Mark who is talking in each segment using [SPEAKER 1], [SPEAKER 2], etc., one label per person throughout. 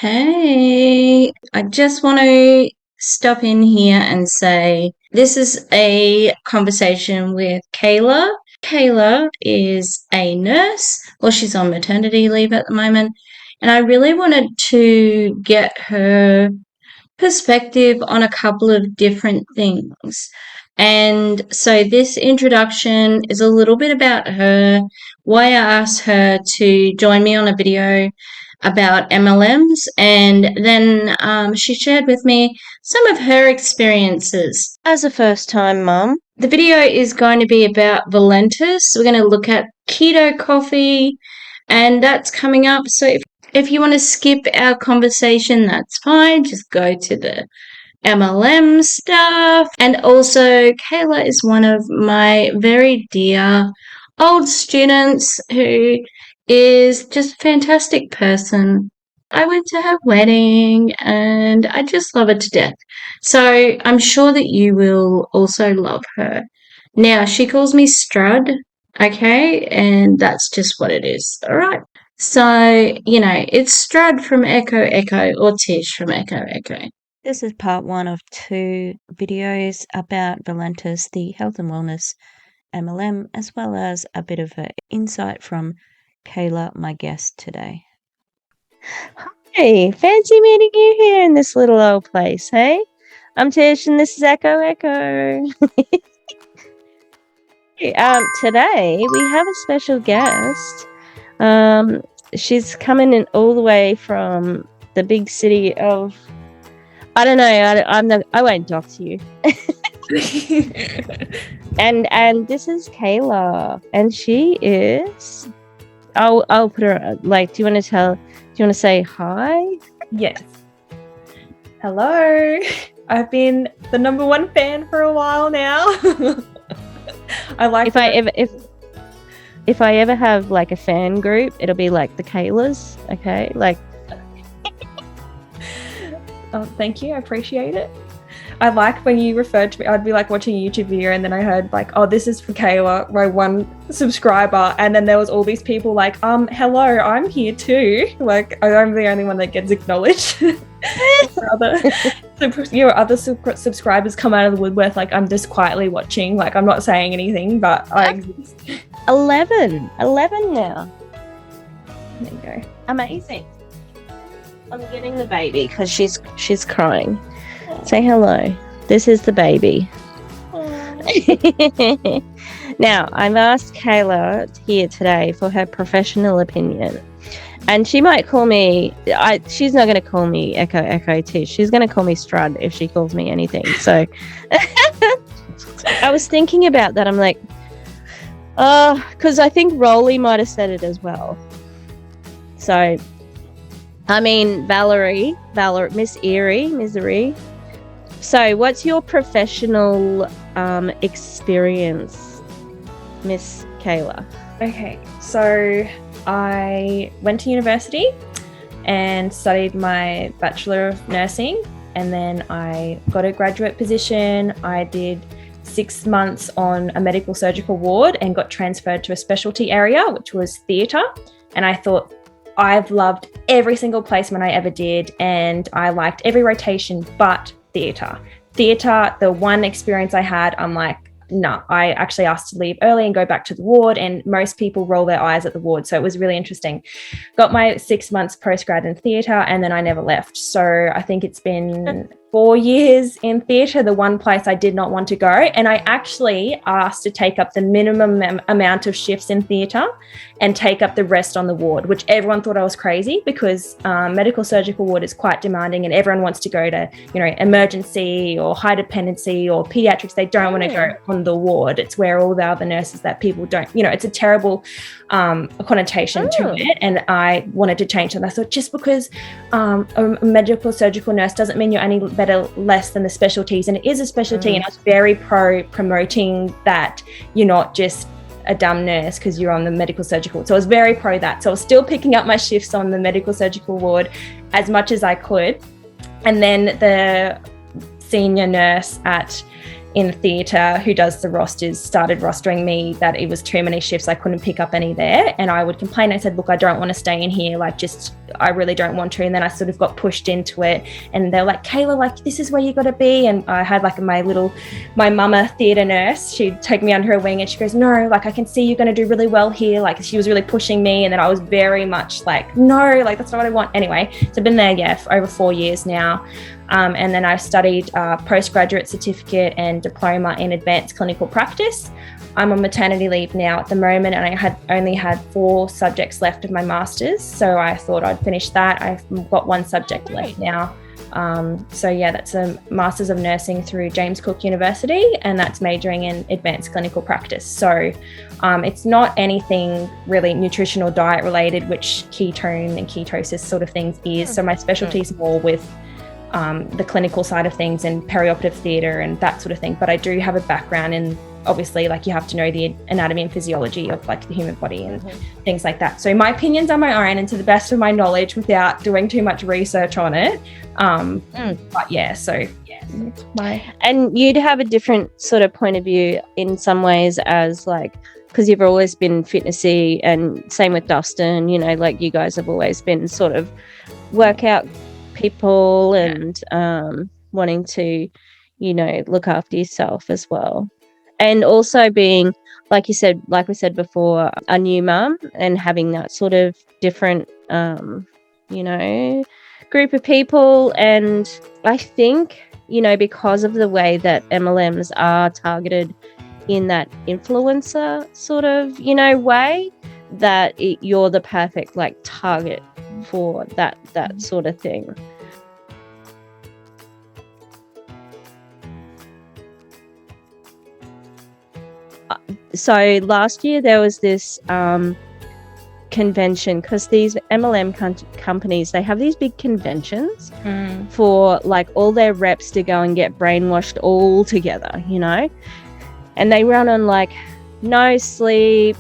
[SPEAKER 1] Hey, I just want to stop in here and say this is a conversation with Kayla. Kayla is a nurse, or she's on maternity leave at the moment, and I really wanted to get her perspective on a couple of different things. And so this introduction is a little bit about her, why I asked her to join me on a video about MLMs, and then she shared with me some of her experiences as a first-time mum. The video is going to be about Valentus. We're going to look at keto coffee, and that's coming up. So if you want to skip our conversation, that's fine. Just go to the MLM stuff. And also, Kayla is one of my very dear old students who is just a fantastic person. I went to her wedding and I just love her to death. So I'm sure that you will also love her. Now, she calls me Strud, okay? And that's just what it is, all right? So, it's Strud from Echo Echo or Tish from Echo Echo.
[SPEAKER 2] This is part 1 of 2 videos about Valentus, the health and wellness MLM, as well as a bit of an insight from Kayla, my guest today. Hey, fancy meeting you here in this little old place, hey? I'm Tish and this is Echo Echo. Today we have a special guest. She's coming in all the way from the big city of, I don't know, I won't dox you. and this is Kayla, and she is, I'll put her, like, do you want to say hi?
[SPEAKER 3] Yes. Hello. I've been the number 1 fan for a while now. I like
[SPEAKER 2] if I ever have like a fan group, it'll be like the Kaylas, okay? Like,
[SPEAKER 3] oh, thank you. I appreciate it. I like when you referred to me, I'd be like watching a YouTube video and then I heard like, oh, this is for Kayla, my 1 subscriber. And then there was all these people like, hello, I'm here too. Like, I'm the only one that gets acknowledged. Your other subscribers come out of the woodwork like, I'm just quietly watching. Like, I'm not saying anything, but I exist.
[SPEAKER 2] 11 now.
[SPEAKER 3] There you go.
[SPEAKER 2] Amazing. I'm getting the baby because she's crying. Say hello. This is the baby. Now, I've asked Kayla here today for her professional opinion. And she might call me, she's not going to call me Echo Echo Tish. She's going to call me Strud if she calls me anything. So I was thinking about that. I'm like, because I think Rolly might have said it as well. So, I mean, Valerie, Miss Misery. So, what's your professional experience, Miss Kayla?
[SPEAKER 3] Okay, so I went to university and studied my Bachelor of Nursing, and then I got a graduate position. I did 6 months on a medical surgical ward and got transferred to a specialty area, which was theatre. And I thought, I've loved every single placement I ever did, and I liked every rotation but theatre. Theatre, the one experience I had, I'm like, no, I actually asked to leave early and go back to the ward, and most people roll their eyes at the ward. So it was really interesting. Got my 6 months postgrad in theatre, and then I never left. So I think it's been 4 years in theatre, the one place I did not want to go. And I actually asked to take up the minimum amount of shifts in theatre and take up the rest on the ward, which everyone thought I was crazy because medical surgical ward is quite demanding and everyone wants to go to, emergency or high dependency or pediatrics. They don't want to go on the ward. It's where all the other nurses that people don't, it's a terrible connotation to it. And I wanted to change it. And I thought, just because a medical surgical nurse doesn't mean you're any better, less than the specialties. And it is a specialty. And I was very pro promoting that you're not just a dumb nurse because you're on the medical surgical. So I was very pro that. So I was still picking up my shifts on the medical surgical ward as much as I could. And then the senior nurse at in theatre who does the rosters started rostering me that it was too many shifts. I couldn't pick up any there. And I would complain. I said, look, I don't want to stay in here. Like, just, I really don't want to. And then I sort of got pushed into it. And they're like, Kayla, like, this is where you got to be. And I had like my mama theatre nurse. She'd take me under her wing and she goes, no, like, I can see you're going to do really well here. Like, she was really pushing me. And then I was very much like, no, like, that's not what I want. Anyway, so I've been there, for over 4 years now. And then I studied postgraduate certificate and diploma in advanced clinical practice. I'm on maternity leave now at the moment, and I only had 4 subjects left of my master's. So I thought I'd finish that. I've got 1 subject left now. That's a Masters of Nursing through James Cook University, and that's majoring in advanced clinical practice. So it's not anything really nutritional diet related, which ketone and ketosis sort of things is. So my specialty is more with the clinical side of things and perioperative theatre and that sort of thing. But I do have a background in, obviously, like, you have to know the anatomy and physiology of like the human body and things like that. So my opinions are my own and to the best of my knowledge without doing too much research on it. But yeah, so yeah.
[SPEAKER 2] And you'd have a different sort of point of view in some ways, as like, because you've always been fitnessy, and same with Dustin, you know, like you guys have always been sort of workout people and wanting to, you know, look after yourself as well. And also being, like you said, like we said before, a new mum and having that sort of different, you know, group of people. And I think, you know, because of the way that MLMs are targeted in that influencer sort of, you know, way, that you're the perfect like target for that sort of thing. So last year there was this convention, because these MLM companies, they have these big conventions for like all their reps to go and get brainwashed all together, you know, and they run on like no sleep,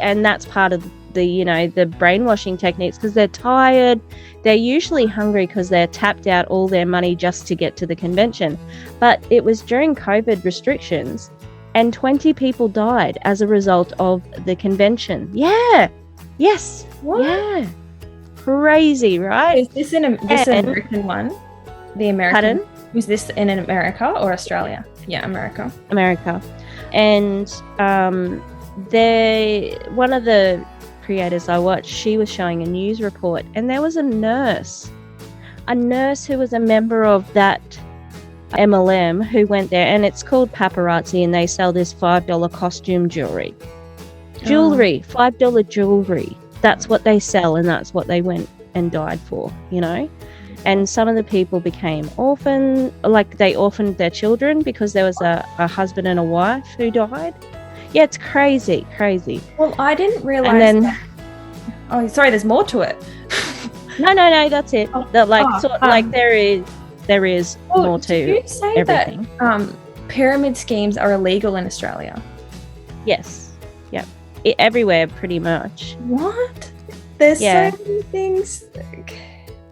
[SPEAKER 2] and that's part of the, you know, the brainwashing techniques, because they're tired, they're usually hungry because they're tapped out all their money just to get to the convention. But it was during COVID restrictions, and 20 people died as a result of the convention. Yeah. Yes. What? Yeah. Crazy, right?
[SPEAKER 3] Is this an American one? The American.
[SPEAKER 2] Pardon?
[SPEAKER 3] Was this in America or Australia? Yeah, America.
[SPEAKER 2] And one of the creators I watched, she was showing a news report, and there was a nurse who was a member of that MLM who went there, and it's called Paparazzi, and they sell this $5 costume jewelry, $5 jewelry. That's what they sell, and that's what they went and died for, you know. And some of the people became orphaned, like they orphaned their children because there was a husband and a wife who died. Yeah, it's crazy.
[SPEAKER 3] Well, I didn't realize. And then, oh, sorry, there's more to it.
[SPEAKER 2] No, that's it. There is more to
[SPEAKER 3] everything. Did you say
[SPEAKER 2] everything.
[SPEAKER 3] That pyramid schemes are illegal in Australia?
[SPEAKER 2] Yes. Yep. Everywhere, pretty much.
[SPEAKER 3] What? There's so many things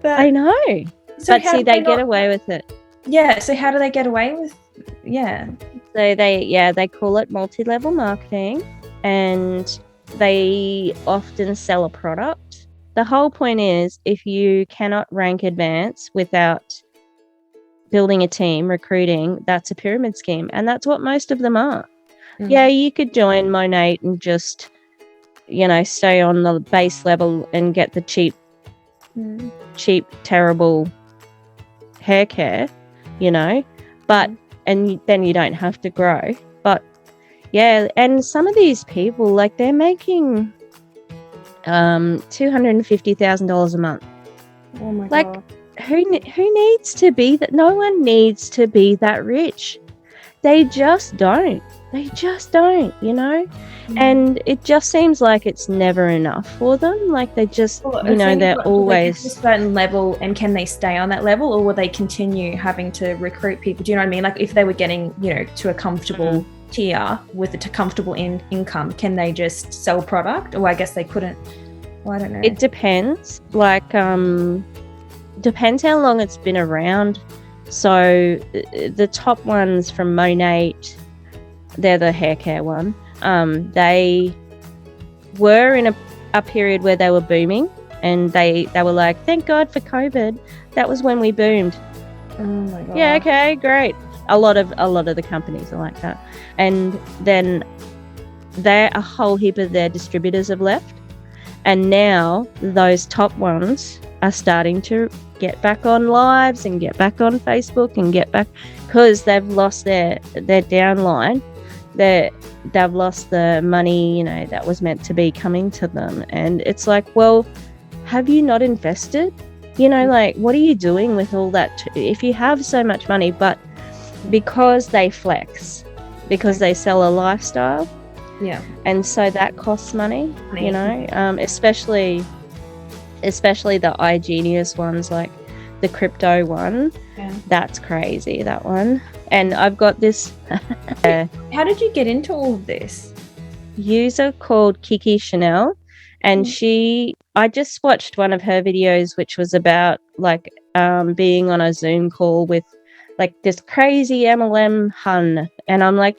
[SPEAKER 3] that
[SPEAKER 2] I know. So but see, they get away with it.
[SPEAKER 3] Yeah. So how do they get away with? Yeah.
[SPEAKER 2] So they call it multi-level marketing, and they often sell a product. The whole point is, if you cannot rank advance without building a team, recruiting, that's a pyramid scheme, and that's what most of them are. Yeah, you could join Monate and just, you know, stay on the base level and get the cheap, terrible hair care, you know, but and then you don't have to grow. But yeah, and some of these people, like, they're making $250,000 a month.
[SPEAKER 3] Oh my
[SPEAKER 2] god!
[SPEAKER 3] God.
[SPEAKER 2] Who needs to be that? No one needs to be that rich. They just don't. You know. And it just seems like it's never enough for them. Like, they just, you know, they're always
[SPEAKER 3] a certain level, and can they stay on that level, or will they continue having to recruit people? Do you know what I mean? Like, if they were getting, you know, to a comfortable tier with a comfortable income, can they just sell product? Or I guess they couldn't. Well, I don't know.
[SPEAKER 2] It depends. Like, depends how long it's been around. So the top ones from Monate, they're the hair care one. They were in a period where they were booming, and they were like, thank God for COVID. That was when we boomed.
[SPEAKER 3] Oh my God.
[SPEAKER 2] Yeah, okay, great. A lot of the companies are like that. And then a whole heap of their distributors have left. And now those top ones are starting to get back on lives and get back on Facebook and get back, because they've lost their downline. They've lost the money, you know, that was meant to be coming to them. And it's like, well, have you not invested? You know, like, what are you doing with all that? If you have so much money, but because they flex, because they sell a lifestyle,
[SPEAKER 3] yeah,
[SPEAKER 2] and so that costs money, you know, especially the iGenius ones, like the crypto one.
[SPEAKER 3] Yeah.
[SPEAKER 2] That's crazy, that one. And I've got this
[SPEAKER 3] How did you get into all of this?
[SPEAKER 2] user called Kiki Chanel, and I just watched one of her videos, which was about like being on a Zoom call with like this crazy MLM hun, and I'm like,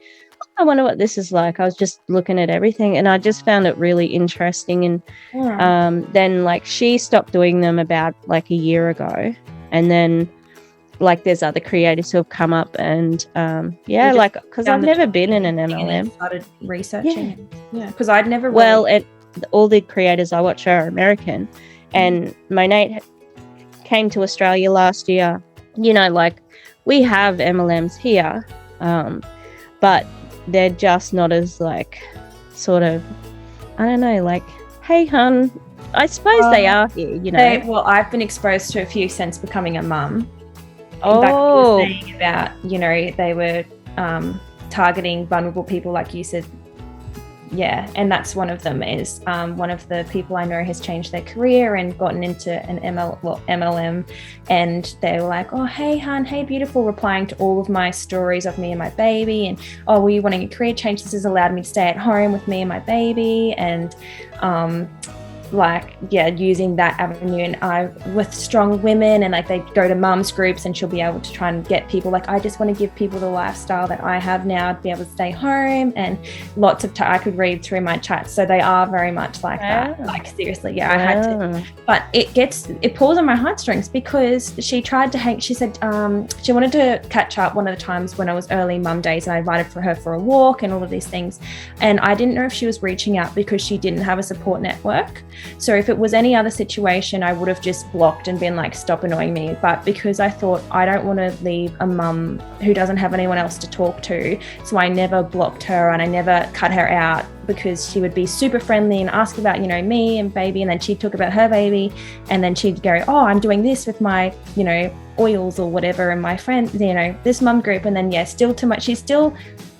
[SPEAKER 2] I wonder what this is like. I was just looking at everything, and I just found it really interesting. And then like she stopped doing them about like a year ago, and then like there's other creators who have come up, and like, because I've never been in an MLM.
[SPEAKER 3] Started researching. Yeah, because I'd never.
[SPEAKER 2] All the creators I watch are American, and Monate came to Australia last year. You know, like we have MLMs here, but they're just not as like sort of, I don't know, like, hey hun, I suppose they are here, you know.
[SPEAKER 3] I've been exposed to a few since becoming a mum.
[SPEAKER 2] Oh,
[SPEAKER 3] back you were saying about, you know, they were targeting vulnerable people, like you said. Yeah, and that's one of them. Is one of the people I know has changed their career and gotten into an MLM, and they were like, oh, hey hun, hey beautiful, replying to all of my stories of me and my baby, and oh, were you wanting a career change? This has allowed me to stay at home with me and my baby, and using that avenue. And I with strong women, and like they go to mums groups, and she'll be able to try and get people like, I just want to give people the lifestyle that I have now to be able to stay home, and lots of I could read through my chats, so they are very much like that. Like seriously, I had to, but it pulls on my heartstrings, because she tried to hang. She said she wanted to catch up one of the times when I was early mum days, and I invited her for a walk and all of these things, and I didn't know if she was reaching out because she didn't have a support network. So if it was any other situation, I would have just blocked and been like, stop annoying me. But because I thought I don't want to leave a mum who doesn't have anyone else to talk to, so I never blocked her, and I never cut her out, because she would be super friendly and ask about, you know, me and baby, and then she'd talk about her baby, and then she'd go, oh, I'm doing this with my, you know, oils or whatever, and my friend, you know, this mum group. And then still too much. She's still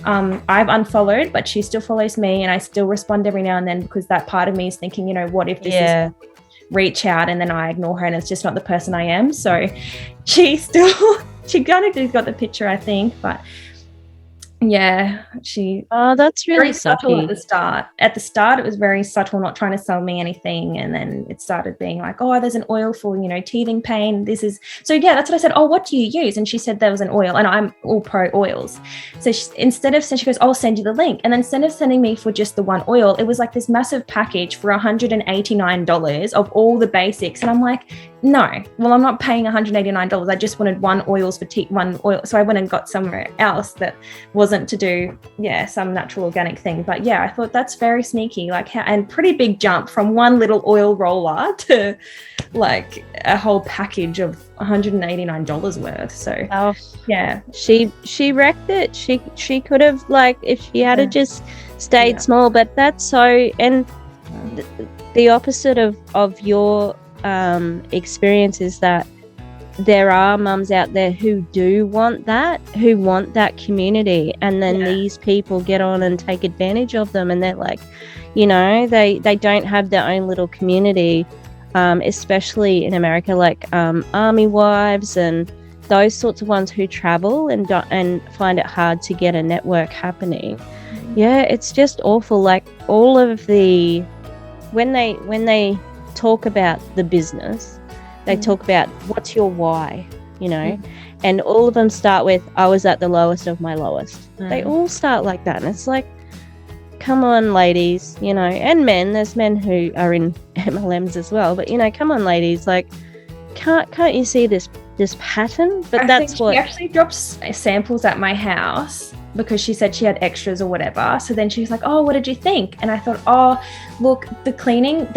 [SPEAKER 3] I've unfollowed, but she still follows me, and I still respond every now and then, because that part of me is thinking, you know, what if this is reach out and then I ignore her and it's just not the person I am. So she kind of got the picture, I think, but yeah, that's really subtle at the start. At the start, it was very subtle, not trying to sell me anything, and then it started being like, oh, there's an oil for, you know, teething pain. This is so. Yeah, that's what I said. Oh, what do you use? And she said there was an oil, and I'm all pro oils. So she goes, I'll send you the link, and then instead of sending me for just the one oil, it was like this massive package for $189 of all the basics, and I'm like, no, well, I'm not paying $189. I just wanted one oil, so I went and got somewhere else that wasn't to do some natural organic thing. But yeah, I thought that's very sneaky, like, and pretty big jump from one little oil roller to like a whole package of $189 worth. So yeah, she wrecked it. She could have, like, if she had just stayed small, but that's so, and the opposite of your experience is that there are mums out there who do want that, community, and then these people get on and take advantage of them, and they're like, you know, they don't have their own little community, especially in America, like army wives and those sorts of ones who travel and find it hard to get a network happening. Yeah, it's just awful. Like all of the when they talk about the business, they talk about what's your why.
[SPEAKER 2] you know, and all of them start with, I was at the lowest of my lowest. They all start like that. And it's like, come on, ladies, you know, and men. There's men who are in MLMs as well. But, you know, come on, ladies. Like, can't you see this pattern? But
[SPEAKER 3] I
[SPEAKER 2] that's
[SPEAKER 3] think
[SPEAKER 2] what...
[SPEAKER 3] She actually dropped samples at my house because she said she had extras or whatever. So then she was like, oh, what did you think? And I thought, oh, look, the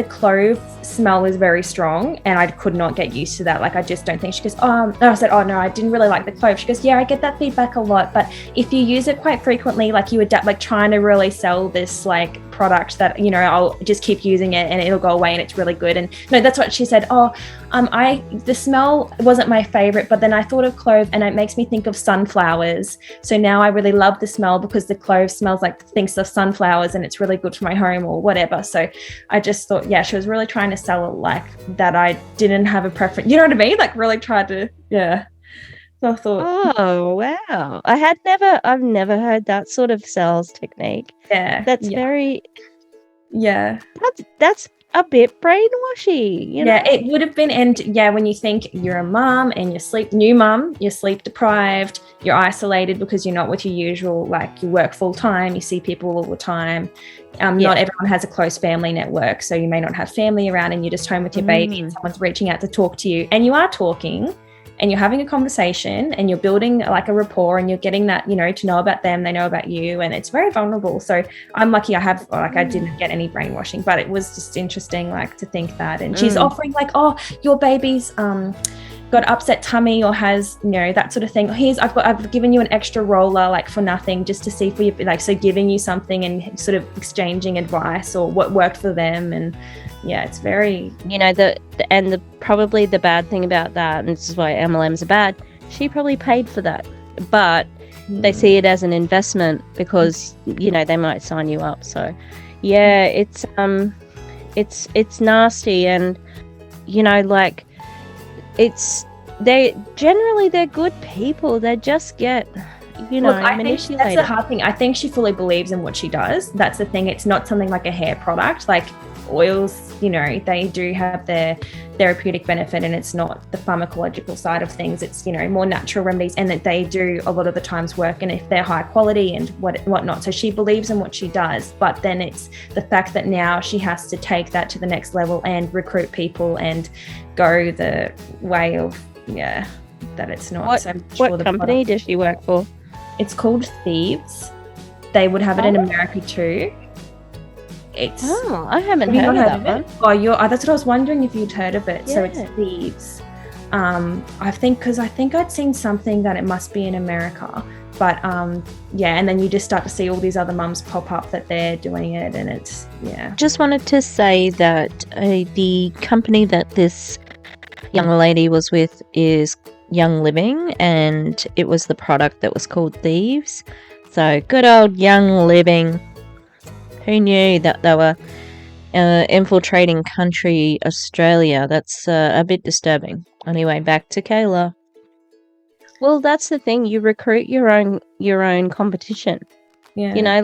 [SPEAKER 3] clove smell is very strong and I could not get used to that. Like, I just don't think. She goes, and I said, oh no, I didn't really like the clove. She goes, yeah, I get that feedback a lot, but if you use it quite frequently, like you adapt, like trying to really sell this like product that, you know, I'll just keep using it and it'll go away and it's really good. And no, that's what she said. The smell wasn't my favorite, but then I thought of clove and it makes me think of sunflowers. So now I really love the smell because the clove smells like thinks of sunflowers and it's really good for my home or whatever. So I just thought, yeah, she was really trying to sell it like that. I didn't have a preference. You know what I mean? Like really tried to, yeah. So I thought,
[SPEAKER 2] oh wow, I've never heard that sort of sales technique.
[SPEAKER 3] Yeah,
[SPEAKER 2] that's very,
[SPEAKER 3] yeah,
[SPEAKER 2] that's a bit brainwashy, you know?
[SPEAKER 3] Yeah, it would have been. And yeah, when you think you're a mum and you're sleep deprived, you're isolated because you're not with your usual, like you work full time, you see people all the time. Not everyone has a close family network, so you may not have family around and you're just home with your baby and someone's reaching out to talk to you and you are talking and you're having a conversation and you're building like a rapport and you're getting that, you know, to know about them, they know about you, and it's very vulnerable. So I'm lucky I didn't get any brainwashing, but it was just interesting like to think that. And she's offering like, oh, your baby's got upset tummy or has, you know, that sort of thing. I've given you an extra roller like for nothing, just to see for you, like, so giving you something and sort of exchanging advice or what worked for them. And yeah, it's very,
[SPEAKER 2] you know, probably the bad thing about that, and this is why MLMs are bad, she probably paid for that, but they see it as an investment because, you know, they might sign you up. So yeah, it's nasty. And, you know, like, they're good people. They just get, you know, manipulated.
[SPEAKER 3] That's the hard thing. I think she fully believes in what she does. That's the thing. It's not something like a hair product, like oils, you know, they do have their therapeutic benefit and it's not the pharmacological side of things. It's, you know, more natural remedies, and that they do a lot of the times work, and if they're high quality and whatnot. So she believes in what she does, but then it's the fact that now she has to take that to the next level and recruit people and go the way of, that it's not so much
[SPEAKER 2] what
[SPEAKER 3] for the
[SPEAKER 2] company
[SPEAKER 3] product.
[SPEAKER 2] does she work for?
[SPEAKER 3] It's called Thieves. They would have it in America too.
[SPEAKER 2] I haven't heard of that one.
[SPEAKER 3] Oh, that's what I was wondering if you'd heard of it.
[SPEAKER 2] Yeah.
[SPEAKER 3] So it's Thieves. I think I'd seen something that it must be in America, but and then you just start to see all these other mums pop up that they're doing it, and it's
[SPEAKER 2] Just wanted to say that the company that this young lady was with is Young Living, and it was the product that was called Thieves. So good old Young Living. Who knew that they were infiltrating country Australia? That's a bit disturbing. Anyway, back to Kayla. Well, that's the thing. You recruit your own competition.
[SPEAKER 3] Yeah.
[SPEAKER 2] You know,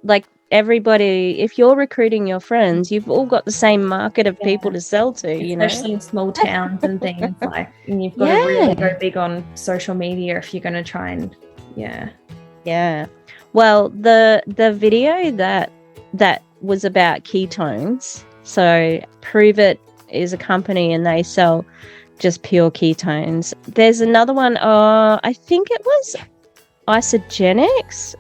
[SPEAKER 2] like everybody. If you're recruiting your friends, you've all got the same market of people to sell to. You know,
[SPEAKER 3] especially in small towns and things like. And you've got to really go big on social media if you're going to try and.
[SPEAKER 2] Yeah. Well, the video that was about ketones. So Prove It is a company and they sell just pure ketones. There's another one, I think it was Isogenics,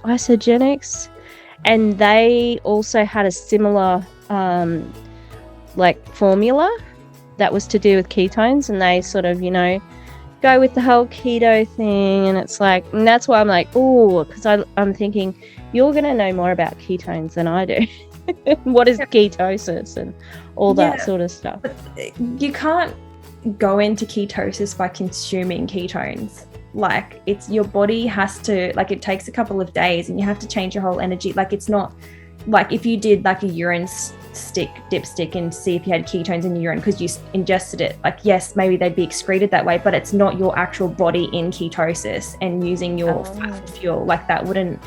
[SPEAKER 2] and they also had a similar like formula that was to do with ketones, and they sort of, you know, go with the whole keto thing. And it's like, and that's why I'm like, oh, because I'm thinking you're going to know more about ketones than I do. What is ketosis and all that sort of stuff.
[SPEAKER 3] But you can't go into ketosis by consuming ketones. Like, it's your body has to, like, it takes a couple of days and you have to change your whole energy. Like, it's not like if you did like a urine dipstick and see if you had ketones in your urine because you ingested it, like, yes, maybe they'd be excreted that way, but it's not your actual body in ketosis and using your fat for fuel. Like, that wouldn't,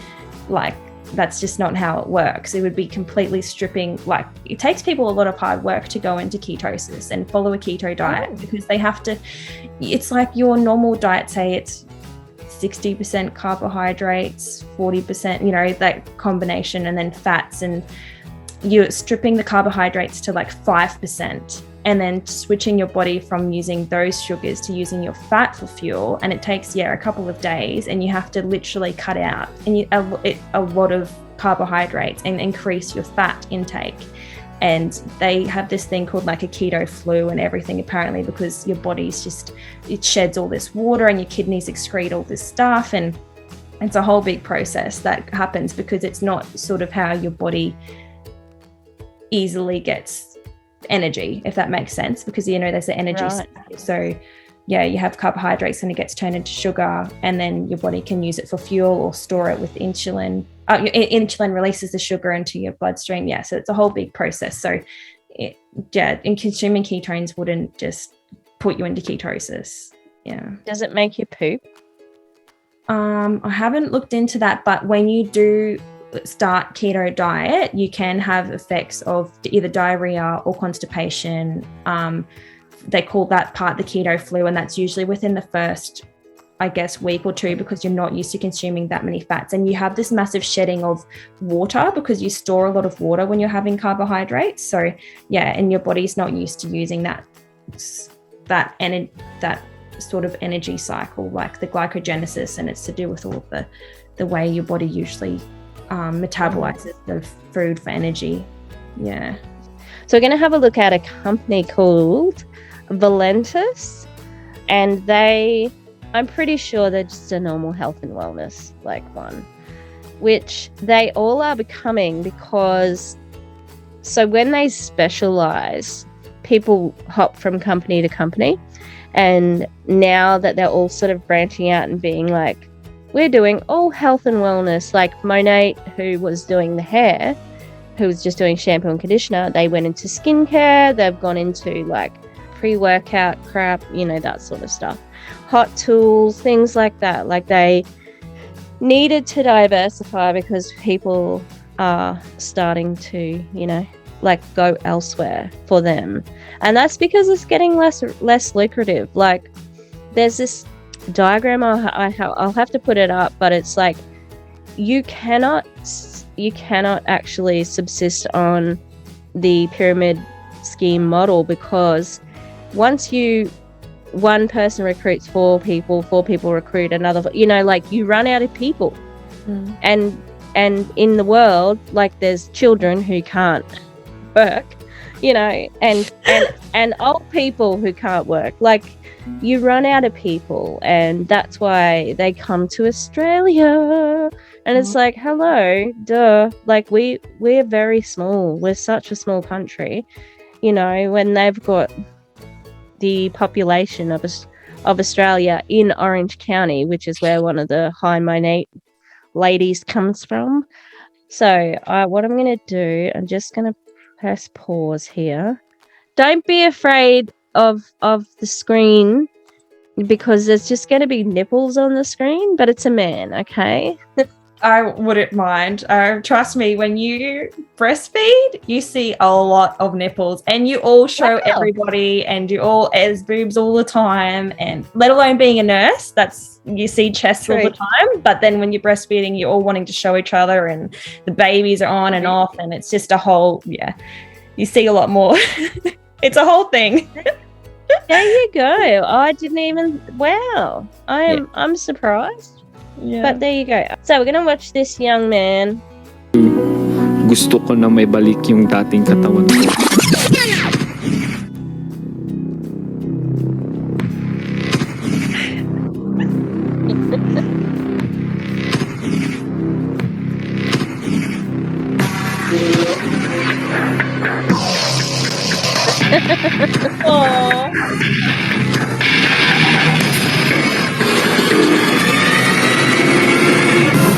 [SPEAKER 3] like, that's just not how it works. It would be completely stripping, like it takes people a lot of hard work to go into ketosis and follow a keto diet because they have to, it's like your normal diet, say it's 60% carbohydrates, 40%, you know, that combination, and then fats, and you're stripping the carbohydrates to like 5%. And then switching your body from using those sugars to using your fat for fuel. And it takes, a couple of days, and you have to literally cut out a lot of carbohydrates and increase your fat intake. And they have this thing called like a keto flu and everything, apparently, because your body's just, it sheds all this water and your kidneys excrete all this stuff. And it's a whole big process that happens because it's not sort of how your body easily gets energy, if that makes sense, because there's the energy.
[SPEAKER 2] Right.
[SPEAKER 3] So you have carbohydrates and it gets turned into sugar, and then your body can use it for fuel or store it with insulin. Insulin releases the sugar into your bloodstream. So it's a whole big process. So and consuming ketones wouldn't just put you into ketosis.
[SPEAKER 2] Does it make you poop?
[SPEAKER 3] I haven't looked into that, but when you do start keto diet, you can have effects of either diarrhea or constipation. They call that part the keto flu, and that's usually within the first, I guess, week or two, because you're not used to consuming that many fats, and you have this massive shedding of water because you store a lot of water when you're having carbohydrates. So and your body's not used to using that sort of energy cycle, like the glycogenesis, and it's to do with all of the way your body usually metabolizes the food for energy.
[SPEAKER 2] So we're going to have a look at a company called Valentus, and I'm pretty sure they're just a normal health and wellness like one, which they all are becoming, because so when they specialize, people hop from company to company, and now that they're all sort of branching out and being like, we're doing all health and wellness, like Monet, who was doing the hair, who was just doing shampoo and conditioner, they went into skincare, they've gone into like pre-workout crap, that sort of stuff. Hot tools, things like that. Like they needed to diversify because people are starting to, like go elsewhere for them. And that's because it's getting less lucrative. Like there's this diagram, I'll have to put it up, but it's like you cannot actually subsist on the pyramid scheme model, because once one person recruits four people recruit another, like you run out of people. And in the world, like there's children who can't work, and old people who can't work. Like you run out of people, and that's why they come to Australia. And it's like, hello, duh. Like we're very small. We're such a small country, when they've got the population of Australia in Orange County, which is where one of the high Monet ladies comes from. So what I'm going to do, I'm just going to press pause here. Don't be afraid of the screen, because there's just going to be nipples on the screen, but it's a man, okay?
[SPEAKER 3] I wouldn't mind. Trust me, when you breastfeed, you see a lot of nipples, and you all show everybody, and you all as boobs all the time, and let alone being a nurse, you see chests all the time. But then when you're breastfeeding, you're all wanting to show each other, and the babies are on and off, and it's just a whole, you see a lot more. It's a whole thing.
[SPEAKER 2] There you go. I didn't even, wow. I'm surprised. But there you go. So we're gonna watch this young man.
[SPEAKER 4] Gusto ko na may balik yung dating katawan ko.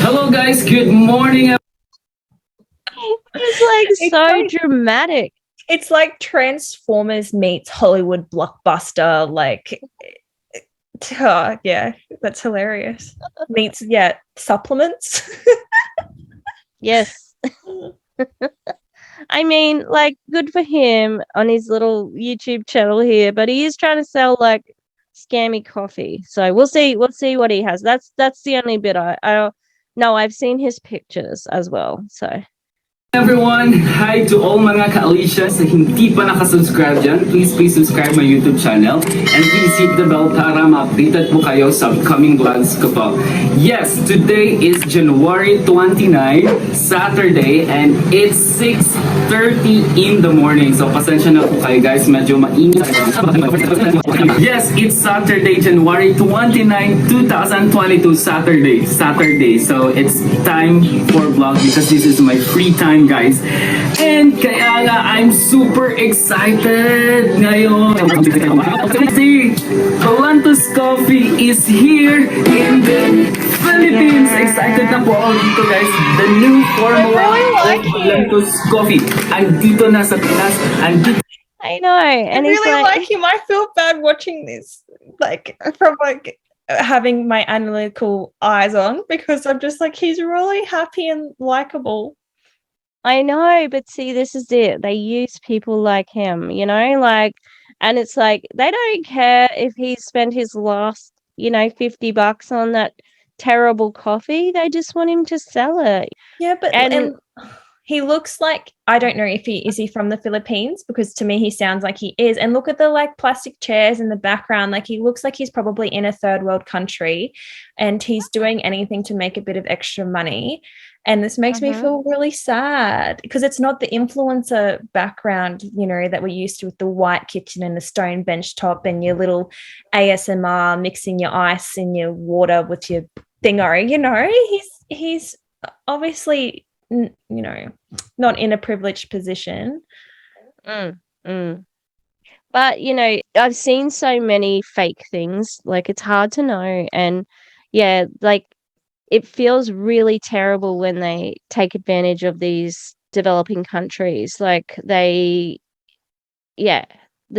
[SPEAKER 4] Hello guys, good morning.
[SPEAKER 2] It's so dramatic.
[SPEAKER 3] It's like Transformers meets Hollywood blockbuster. Like, that's hilarious. Meets supplements.
[SPEAKER 2] Yes. I mean, like, good for him on his little YouTube channel here, but he is trying to sell like scammy coffee. So we'll see. We'll see what he has. That's the only bit I no, I've seen his pictures as well. So
[SPEAKER 5] Everyone, hi to all mga ka-Alicias na hindi pa nakasubscribe dyan. Please subscribe my YouTube channel and please hit the bell para ma-updated po kayo sa upcoming vlogs ko po. Yes, today is January 29, Saturday, and it's 6:30 in the morning. So pasensya na po kayo guys, medyo mainit. Yes, it's Saturday, January 29, 2022, Saturday. So it's time for vlog because this is my free time, guys. And kaya nga, I'm super excited ngayon. See, Valentus Coffee is here in the Philippines. Excited na po ako dito, guys. The new formula of Valentus Coffee. Andito na sa Pinas.
[SPEAKER 2] I know, and
[SPEAKER 3] I
[SPEAKER 2] he's
[SPEAKER 3] really
[SPEAKER 2] like
[SPEAKER 3] like him. I feel bad watching this, like from like having my analytical eyes on, because I'm just like, he's really happy and likable.
[SPEAKER 2] I know, but see, this is it. They use people like him, you know, like, and it's like they don't care if he spent his last, $50 on that terrible coffee. They just want him to sell it.
[SPEAKER 3] Yeah, but
[SPEAKER 2] And
[SPEAKER 3] he looks like, I don't know if he from the Philippines, because to me he sounds like he is. And look at the like plastic chairs in the background. Like he looks like he's probably in a third world country and he's doing anything to make a bit of extra money. And this makes me feel really sad because it's not the influencer background, that we're used to with the white kitchen and the stone bench top and your little ASMR mixing your ice in your water with your thingo. He's obviously, not in a privileged position.
[SPEAKER 2] But I've seen so many fake things, like it's hard to know. And yeah, like it feels really terrible when they take advantage of these developing countries. Like the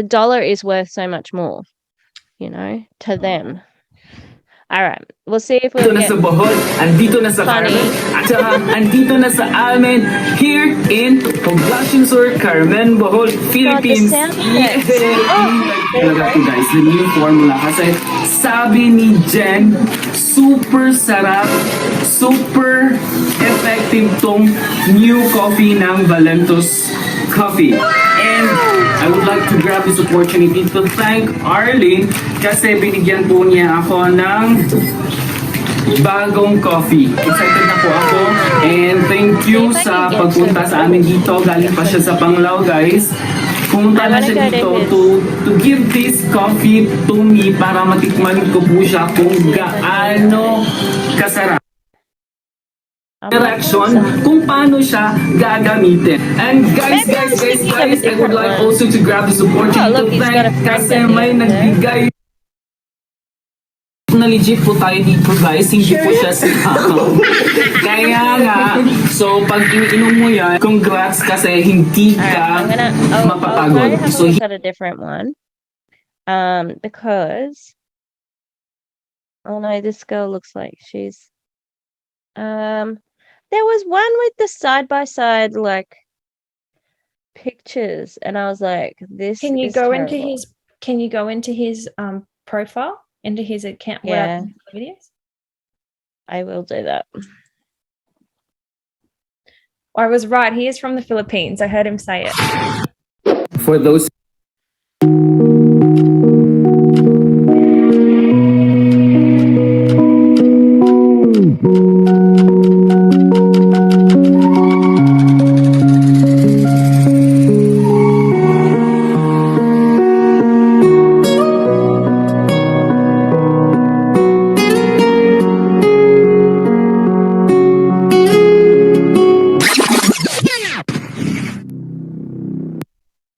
[SPEAKER 2] dollar is worth so much more, to them. All right, we'll see if we'll
[SPEAKER 5] Andito na
[SPEAKER 2] get
[SPEAKER 5] sa Bohol, andito na sa
[SPEAKER 2] funny.
[SPEAKER 5] Carmen, at saka andito na sa amin here in Poblacion Sur, Carmen, Bohol, Philippines.
[SPEAKER 2] sound
[SPEAKER 5] Yay!
[SPEAKER 2] effects.
[SPEAKER 5] Talaga po guys, the new formula. Kasi sabi ni Jen, super sarap, super effective tong new coffee ng Valentus Coffee. And I would like to grab this opportunity to thank Arlene kasi binigyan po niya ako ng bagong coffee. Excited na po ako and thank you sa pagpunta sa amin dito. Galing pa siya sa Panglao, guys. Pumunta na siya dito to give this coffee to me para matikman ko po siya kung gaano kasarap. Direction kung paano siya gagamitin. And guys, I would like also to grab this opportunity to thank kasi may nagbigay na legit po tayo dito, guys. Hindi po siya si Kaya nga, so pag iniinom mo yan, congrats kasi hindi ka mapapagod.
[SPEAKER 2] I'll
[SPEAKER 5] So
[SPEAKER 2] look at a different one. Because oh no, this girl looks like she's there was one with the side by side like pictures, and I was like, "This."
[SPEAKER 3] Can you
[SPEAKER 2] is
[SPEAKER 3] go
[SPEAKER 2] terrible.
[SPEAKER 3] into his profile, into his account?
[SPEAKER 2] Yeah.
[SPEAKER 3] Videos.
[SPEAKER 2] I will do that.
[SPEAKER 3] I was right. He is from the Philippines. I heard him say it.
[SPEAKER 5] for those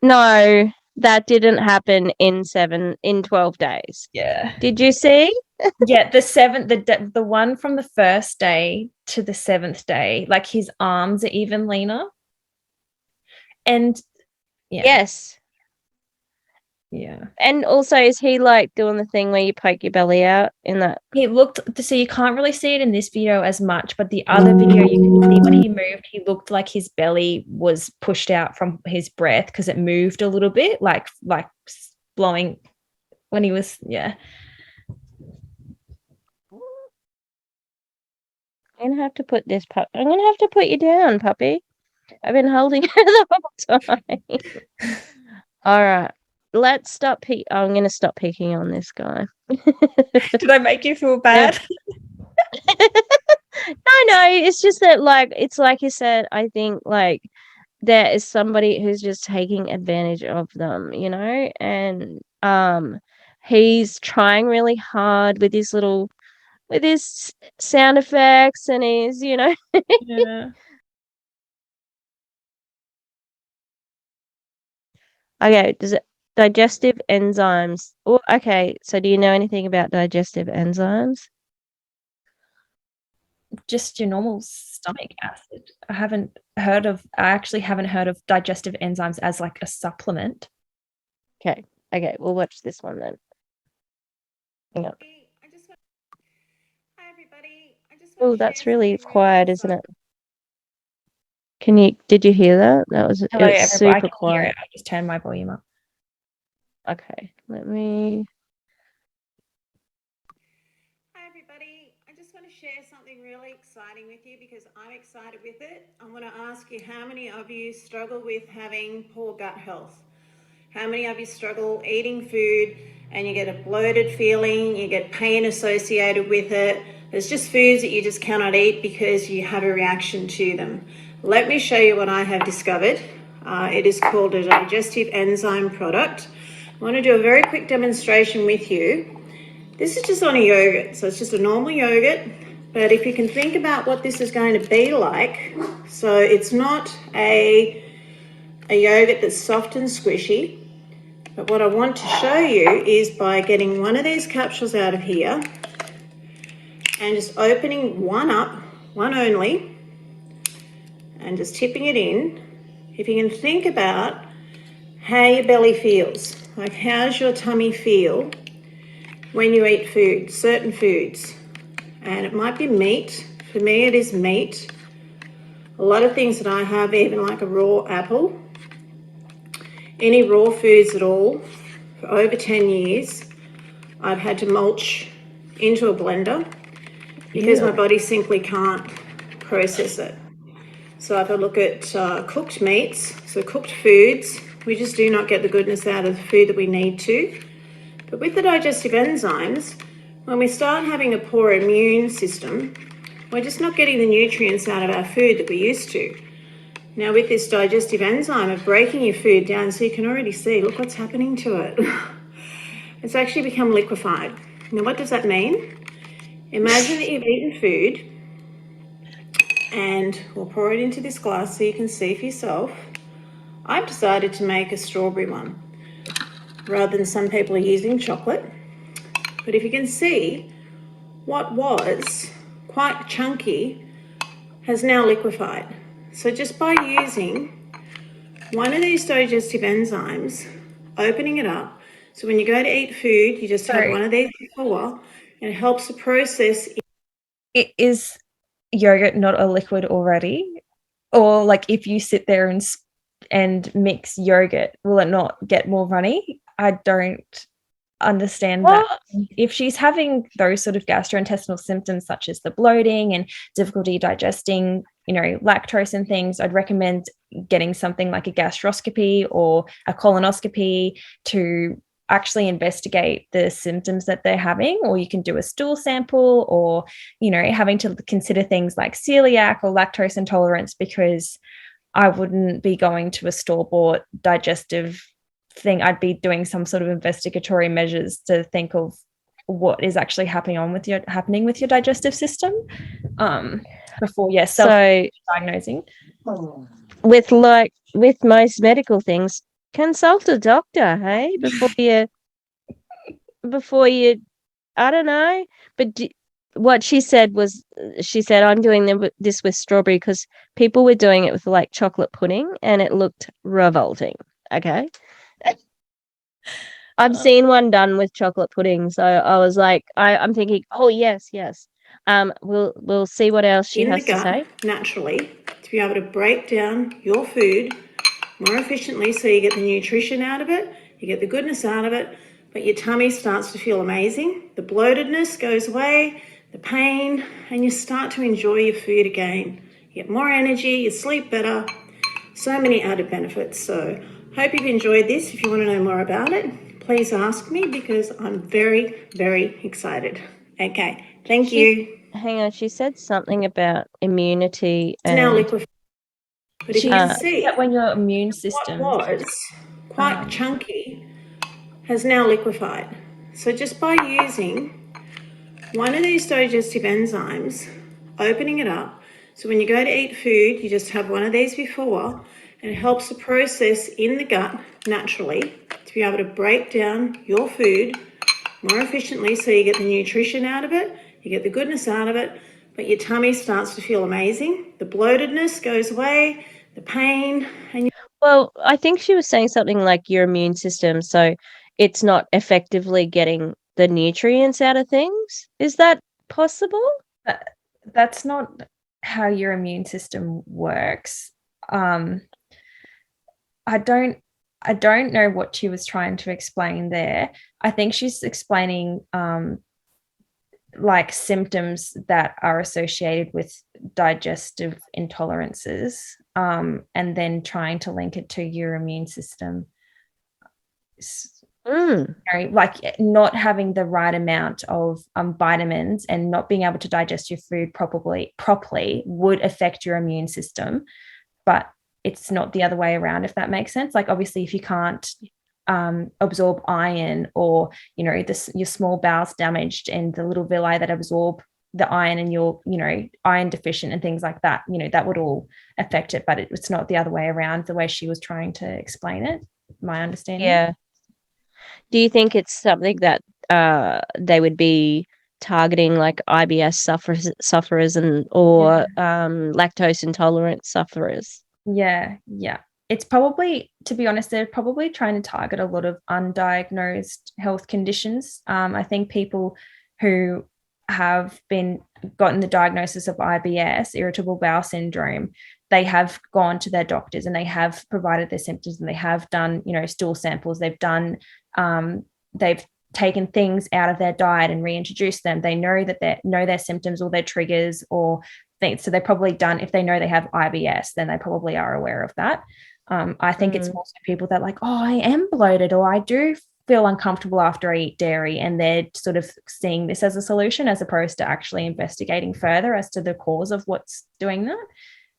[SPEAKER 2] No, that didn't happen in 12 days.
[SPEAKER 3] Yeah.
[SPEAKER 2] Did you see?
[SPEAKER 3] Yeah, the one from the first day to the 7th day, like his arms are even leaner. And yeah.
[SPEAKER 2] Yes.
[SPEAKER 3] Yeah.
[SPEAKER 2] And also, is he like doing the thing where you poke your belly out in that?
[SPEAKER 3] It looked, so you can't really see it in this video as much, but the other video you can see when he moved, he looked like his belly was pushed out from his breath because it moved a little bit, like blowing when he was, yeah.
[SPEAKER 2] I'm gonna have to put this I'm gonna have to put you down, puppy. I've been holding you the whole time. All right. Let's stop I'm gonna stop picking on this guy.
[SPEAKER 3] Did I make you feel bad?
[SPEAKER 2] No, it's just that like it's like you said, I think like there is somebody who's just taking advantage of them, you know, and he's trying really hard with his sound effects and his, you know.
[SPEAKER 3] Yeah.
[SPEAKER 2] Okay, does it digestive enzymes? Oh, okay. So do you know anything about digestive enzymes?
[SPEAKER 3] Just your normal stomach acid. I actually haven't heard of digestive enzymes as like a supplement.
[SPEAKER 2] Okay. Okay, we'll watch this one then. Hang on.
[SPEAKER 6] Hi everybody. I just
[SPEAKER 2] Oh,
[SPEAKER 6] want to
[SPEAKER 2] that's
[SPEAKER 6] share
[SPEAKER 2] really
[SPEAKER 6] something
[SPEAKER 2] quiet, isn't it? Did you hear that?
[SPEAKER 3] Hello,
[SPEAKER 2] It's
[SPEAKER 3] everybody. I
[SPEAKER 2] super
[SPEAKER 3] can hear
[SPEAKER 2] quiet.
[SPEAKER 3] it. I just turned my volume up.
[SPEAKER 2] Okay, let me.
[SPEAKER 6] Hi everybody. I just want to share something really exciting with you because I'm excited with it. I want to ask you how many of you struggle with having poor gut health? How many of you struggle eating food and you get a bloated feeling, you get pain associated with it? There's just foods that you just cannot eat because you have a reaction to them. Let me show you what I have discovered. It is called a digestive enzyme product. I want to do a very quick demonstration with you. This is just on a yogurt, so it's just a normal yogurt. But if you can think about what this is going to be like, so it's not a yogurt that's soft and squishy. But what I want to show you is by getting one of these capsules out of here and just opening one up, one only, and just tipping it in. If you can think about how your belly feels, like how's your tummy feel when you eat food, certain foods. And it might be meat. For me, it is meat. A lot of things that I have, even like a raw apple, any raw foods at all, for over 10 years, I've had to mulch into a blender because my body simply can't process it. So if I look at cooked meats, so cooked foods, we just do not get the goodness out of the food that we need to. But with the digestive enzymes, when we start having a poor immune system, we're just not getting the nutrients out of our food that we used to. Now with this digestive enzyme of breaking your food down, so you can already see, look what's happening to it. It's actually become liquefied. Now what does that mean? Imagine that you've eaten food, and we'll pour it into this glass so you can see for yourself. I've decided to make a strawberry one rather than some people are using chocolate. But if you can see, what was quite chunky has now liquefied. So just by using one of these digestive enzymes, opening it up, so when you go to eat food, you just have one of these for a while, and it helps to process.
[SPEAKER 3] It is yogurt not a liquid already? Or like if you sit there and mix yogurt, will it not get more runny? I don't understand that. If she's having those sort of gastrointestinal symptoms such as the bloating and difficulty digesting, lactose and things, I'd recommend getting something like a gastroscopy or a colonoscopy to actually investigate the symptoms that they're having, or you can do a stool sample, or having to consider things like celiac or lactose intolerance, because I wouldn't be going to a store-bought digestive thing. I'd be doing some sort of investigatory measures to think of what is actually happening with your digestive system before self-diagnosing.
[SPEAKER 2] With most medical things, consult a doctor, hey, before you I don't know, but what she said was, I'm doing this with strawberry because people were doing it with like chocolate pudding and it looked revolting. Okay. I've seen one done with chocolate pudding, so I was like, I'm thinking, oh yes, yes. We'll see what else she
[SPEAKER 6] in the
[SPEAKER 2] has to
[SPEAKER 6] gut
[SPEAKER 2] say.
[SPEAKER 6] naturally to be able to break down your food more efficiently so you get the nutrition out of it, you get the goodness out of it, but your tummy starts to feel amazing. The bloatedness goes away, the pain, and you start to enjoy your food again. You get more energy, you sleep better, so many added benefits. So hope you've enjoyed this. If you want to know more about it, please ask me because I'm very, very excited. Okay, thank you.
[SPEAKER 2] Hang on, she said something about immunity
[SPEAKER 6] It's now
[SPEAKER 2] and
[SPEAKER 6] liquefied. But if you
[SPEAKER 3] She's
[SPEAKER 6] can
[SPEAKER 3] saying
[SPEAKER 6] see,
[SPEAKER 3] that when your immune system,
[SPEAKER 6] what was quite chunky has now liquefied. So just by using one of these digestive enzymes, opening it up, so when you go to eat food, you just have one of these before, and it helps the process in the gut naturally to be able to break down your food more efficiently so you get the nutrition out of it, you get the goodness out of it, but your tummy starts to feel amazing. The bloatedness goes away, the pain, and you
[SPEAKER 2] well, I think she was saying something like your immune system, so it's not effectively getting the nutrients out of things. Is that possible?
[SPEAKER 3] that's not how your immune system works. I don't know what she was trying to explain there. I think she's explaining like symptoms that are associated with digestive intolerances, and then trying to link it to your immune system. Like not having the right amount of vitamins and not being able to digest your food properly would affect your immune system, but it's not the other way around, if that makes sense. Like obviously if you can't absorb iron, or your small bowel's damaged and the little villi that absorb the iron, and you're iron deficient and things like that, that would all affect it, but it's not the other way around, the way she was trying to explain it, my understanding.
[SPEAKER 2] Yeah. Do you think it's something that they would be targeting, like IBS sufferers or lactose intolerant sufferers?
[SPEAKER 3] Yeah. It's probably, to be honest, they're probably trying to target a lot of undiagnosed health conditions. I think people who have gotten the diagnosis of IBS, irritable bowel syndrome, they have gone to their doctors and they have provided their symptoms, and they have done, stool samples. They've taken things out of their diet and reintroduced them. They know that they know their symptoms or their triggers or things. So they've probably done, if they know they have IBS, then they probably are aware of that. I think it's also people that like, oh, I am bloated, or I do feel uncomfortable after I eat dairy, and they're sort of seeing this as a solution as opposed to actually investigating further as to the cause of what's doing that.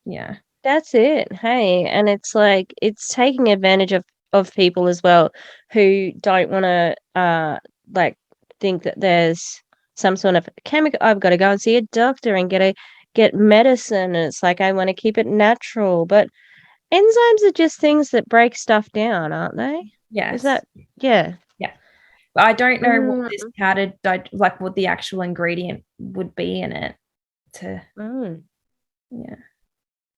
[SPEAKER 3] Yeah.
[SPEAKER 2] That's it. Hey, and it's like it's taking advantage of people as well who don't want to like think that there's some sort of chemical. I've got to go and see a doctor and get medicine, and it's like I want to keep it natural, but enzymes are just things that break stuff down, aren't they?
[SPEAKER 3] Yes.
[SPEAKER 2] Is that yeah?
[SPEAKER 3] Yeah. But I don't know what this powdered, like what the actual ingredient would be in it. Yeah.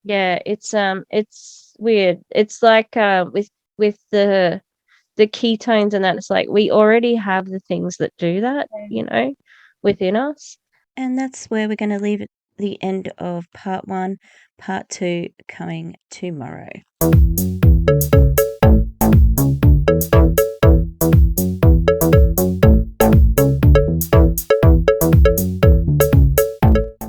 [SPEAKER 2] Yeah, it's weird. It's like with the ketones and that, it's like we already have the things that do that, within us. And that's where we're going to leave it, the end of part 1. Part 2 coming tomorrow.